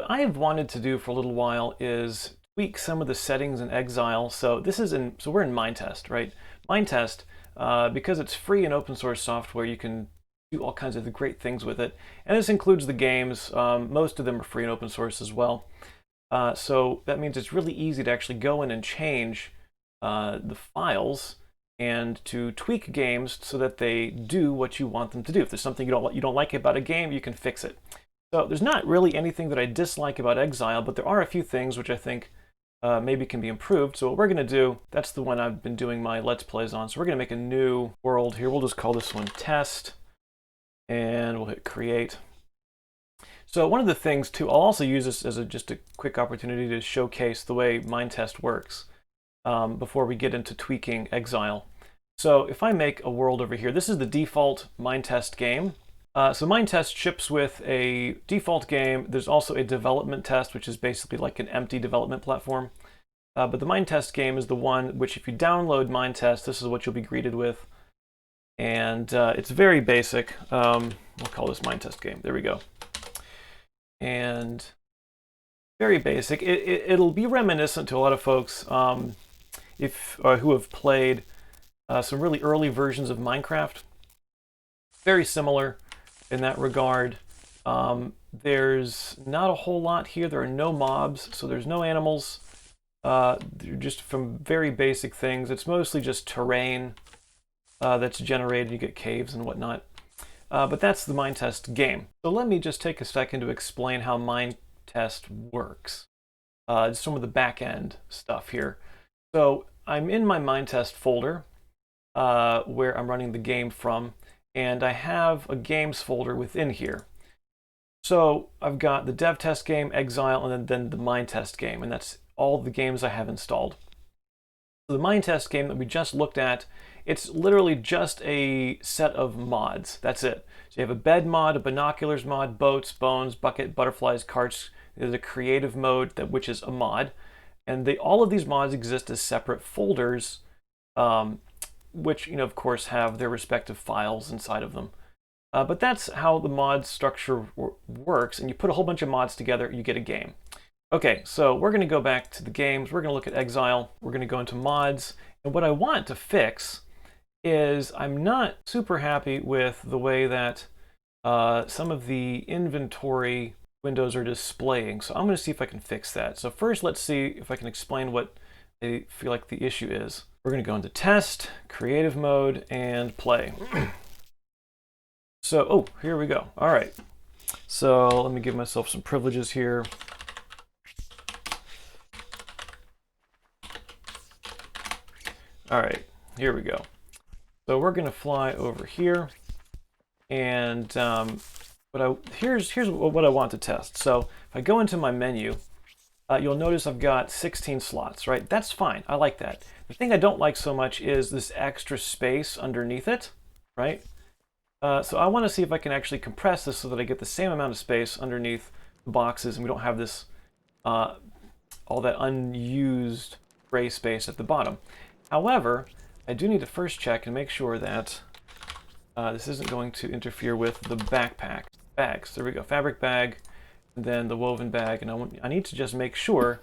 what I have wanted to do for a little while is tweak some of the settings in Exile. So we're in MineTest, right? MineTest, because it's free and open source software, you can do all kinds of great things with it. And this includes the games. Most of them are free and open source as well. So that means it's really easy to actually go in and change the files and to tweak games so that they do what you want them to do. If there's something you don't like about a game, you can fix it. So there's not really anything that I dislike about Exile, but there are a few things which I think maybe can be improved. So what we're going to do, that's the one I've been doing my Let's Plays on. So we're going to make a new world here. We'll just call this one Test, and we'll hit Create. So one of the things too, I'll also use this as just a quick opportunity to showcase the way MineTest works before we get into tweaking Exile. So if I make a world over here, this is the default MineTest game. So MineTest ships with a default game. There's also a development test, which is basically like an empty development platform. But the MineTest game is the one which, if you download MineTest, this is what you'll be greeted with. And it's very basic. We'll call this MineTest game. There we go. And very basic. It'll be reminiscent to a lot of folks who have played some really early versions of Minecraft. Very similar in that regard. There's not a whole lot here. There are no mobs, so there's no animals. They're just from very basic things. It's mostly just terrain that's generated. You get caves and whatnot. But that's the MineTest game. So let me just take a second to explain how MineTest works. Some of the back-end stuff here. So I'm in my MineTest folder where I'm running the game from, and I have a games folder within here. So I've got the dev test game, Exile, and then the MineTest game, and that's all the games I have installed. So the MineTest game that we just looked at, it's literally just a set of mods. That's it. So you have a bed mod, a binoculars mod, boats, bones, bucket, butterflies, carts. There's a creative mode, which is a mod. And all of these mods exist as separate folders, which, of course, have their respective files inside of them. But that's how the mod structure works. And you put a whole bunch of mods together, you get a game. Okay, so we're going to go back to the games. We're going to look at Exile. We're going to go into mods. And what I want to fix is I'm not super happy with the way that some of the inventory windows are displaying. So I'm going to see if I can fix that. So first, let's see if I can explain what I feel like the issue is. We're going to go into Test, Creative Mode, and Play. So, here we go. All right. So let me give myself some privileges here. All right, here we go. So we're going to fly over here, and here's what I want to test. So if I go into my menu, you'll notice I've got 16 slots, right? That's fine. I like that. The thing I don't like so much is this extra space underneath it, right? So I want to see if I can actually compress this so that I get the same amount of space underneath the boxes, and we don't have this all that unused gray space at the bottom. However, I do need to first check and make sure that this isn't going to interfere with the bags. There we go, fabric bag, and then the woven bag, and I need to just make sure.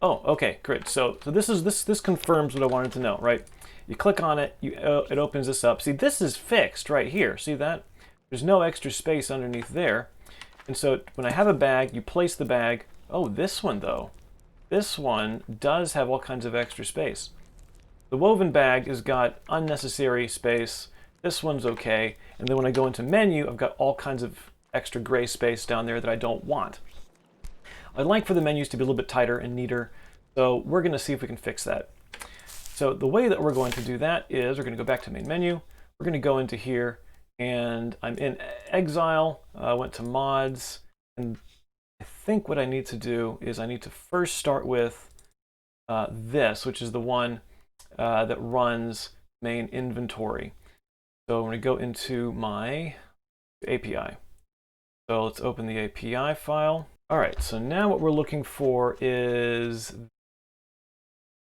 Oh, okay, great. So this confirms what I wanted to know, right? You click on it, it opens this up. See, this is fixed right here. See that? There's no extra space underneath there, and so when I have a bag, you place the bag. Oh, this one though, this one does have all kinds of extra space. The woven bag has got unnecessary space. This one's okay. And then when I go into menu, I've got all kinds of extra gray space down there that I don't want. I'd like for the menus to be a little bit tighter and neater. So we're going to see if we can fix that. So the way that we're going to do that is we're going to go back to main menu. We're going to go into here, and I'm in Exile. I went to mods, and I think what I need to do is I need to first start with this, which is the one that runs main inventory. So I'm going to go into my API. So let's open the API file. All right, so now what we're looking for is,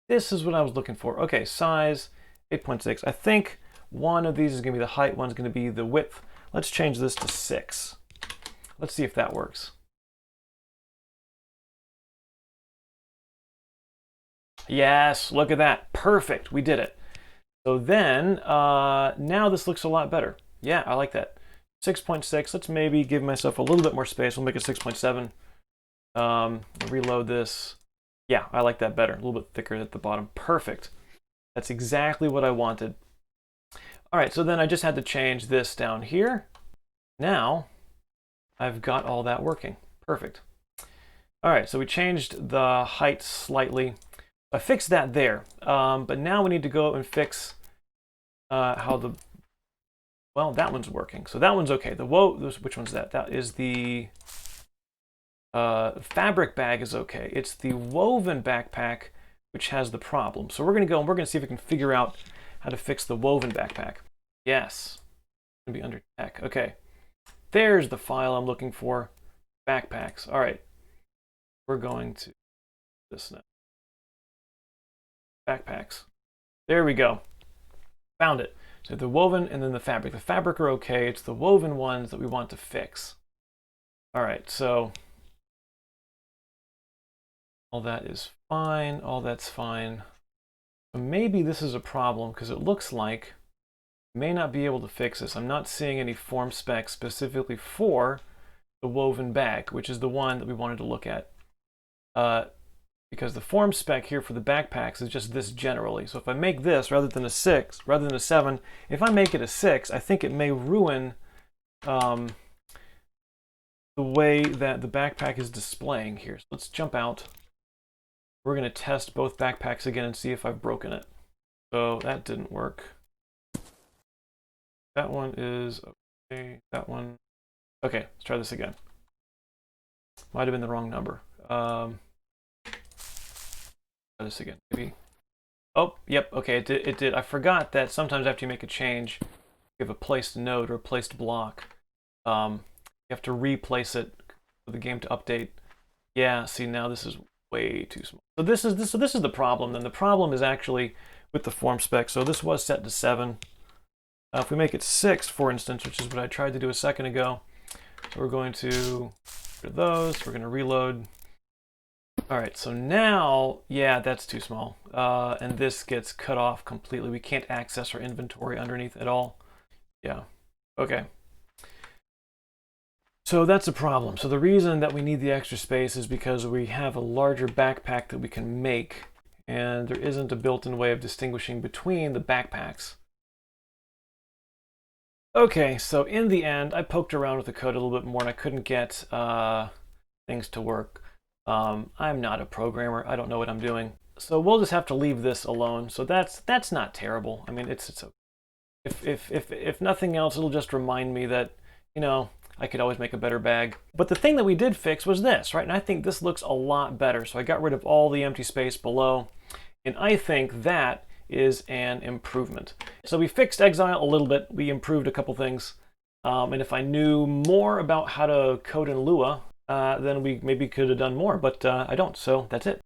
this is what I was looking for. Okay, size 8.6. I think one of these is going to be the height, one's going to be the width. Let's change this to 6. Let's see if that works. Yes, look at that. Perfect. We did it. So then, now this looks a lot better. Yeah, I like that. 6.6. Let's maybe give myself a little bit more space. We'll make it 6.7. Reload this. Yeah, I like that better. A little bit thicker at the bottom. Perfect. That's exactly what I wanted. All right, so then I just had to change this down here. Now, I've got all that working. Perfect. All right, so we changed the height slightly. I fixed that there, but now we need to go and fix how the, well, that one's working. So that one's okay. Which one's that? That is the fabric bag is okay. It's the woven backpack which has the problem. So we're gonna go and we're gonna see if we can figure out how to fix the woven backpack. Yes, it's gonna be under tech. Okay, there's the file I'm looking for. Backpacks. All right, we're going to this now. Backpacks. There we go. Found it. So the woven and then the fabric. The fabric are okay. It's the woven ones that we want to fix. All right, so all that is fine. All that's fine. So maybe this is a problem because it looks like we may not be able to fix this. I'm not seeing any form specs specifically for the woven bag, which is the one that we wanted to look at. Because the form spec here for the backpacks is just this generally. So if I make this rather than a 7, if I make it a 6, I think it may ruin the way that the backpack is displaying here. So let's jump out. We're going to test both backpacks again and see if I've broken it. So that didn't work. That one is okay. That one. Okay, let's try this again. Might have been the wrong number. Try this again, maybe. Oh, yep, okay, it did. I forgot that sometimes after you make a change, you have a placed node or a placed block. You have to replace it for the game to update. Yeah, see, now this is way too small. So this is the problem. Then the problem is actually with the form spec. So this was set to 7. If we make it 6, for instance, which is what I tried to do a second ago, so we're going to get rid of those. We're going to reload. All right, so now, yeah, that's too small. And this gets cut off completely. We can't access our inventory underneath at all. Yeah, okay. So that's a problem. So the reason that we need the extra space is because we have a larger backpack that we can make, and there isn't a built-in way of distinguishing between the backpacks. Okay, so in the end, I poked around with the code a little bit more, and I couldn't get things to work. I'm not a programmer. I don't know what I'm doing. So we'll just have to leave this alone. So that's not terrible. I mean, it's if nothing else, it'll just remind me that, you know, I could always make a better bag. But the thing that we did fix was this, right? And I think this looks a lot better. So I got rid of all the empty space below, and I think that is an improvement. So we fixed Exile a little bit. We improved a couple things. And if I knew more about how to code in Lua, then we maybe could have done more, but I don't, so that's it.